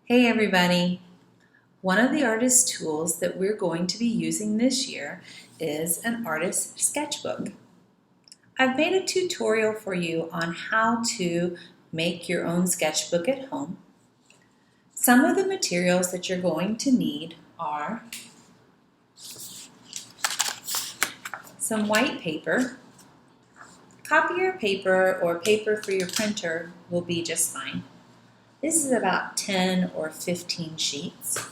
Hey everybody! One of the artist tools that we're going to be using this year is an Artist Sketchbook. I've made a tutorial for you on how to make your own sketchbook at home. Some of the materials that you're going to need are some white paper. Copier paper or paper for your printer will be just fine. This is about 10 or 15 sheets.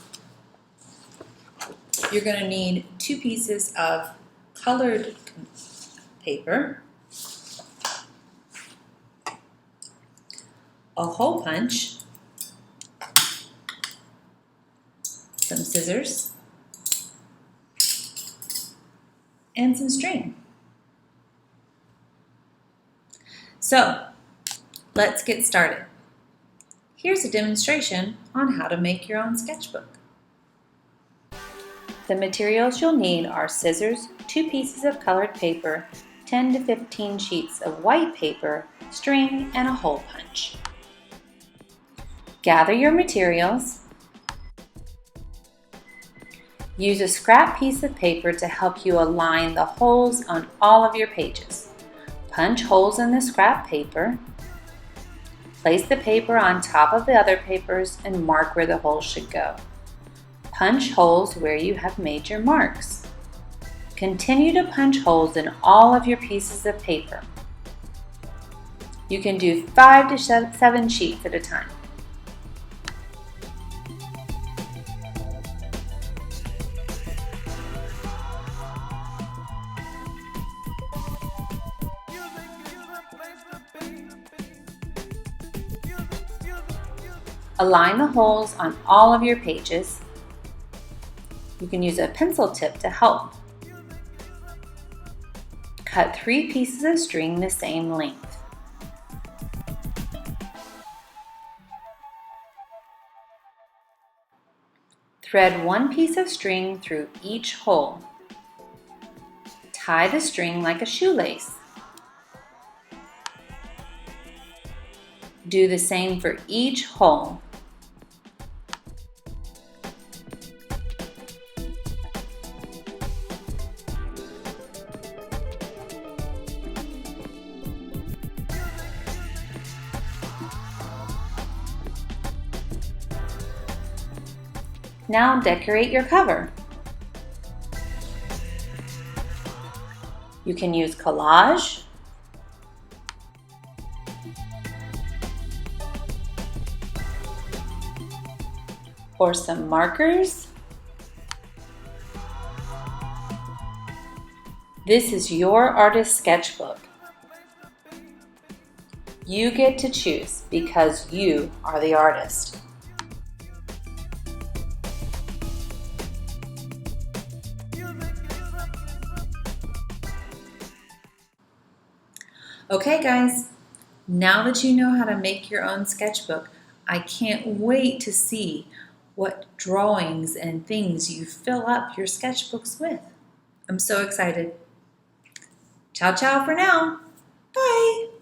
You're going to need 2 pieces of colored paper, a hole punch, some scissors, and some string. So, let's get started. Here's a demonstration on how to make your own sketchbook. The materials you'll need are scissors, 2 pieces of colored paper, 10 to 15 sheets of white paper, string, and a hole punch. Gather your materials. Use a scrap piece of paper to help you align the holes on all of your pages. Punch holes in the scrap paper. Place the paper on top of the other papers and mark where the holes should go. Punch holes where you have made your marks. Continue to punch holes in all of your pieces of paper. You can do 5 to 7 sheets at a time. Align the holes on all of your pages. You can use a pencil tip to help. Cut 3 pieces of string the same length. Thread 1 piece of string through each hole. Tie the string like a shoelace. Do the same for each hole. Now decorate your cover. You can use collage, or some markers. This is your artist sketchbook. You get to choose because you are the artist. Okay guys, now that you know how to make your own sketchbook, I can't wait to see what drawings and things you fill up your sketchbooks with. I'm so excited. Ciao, ciao for now. Bye.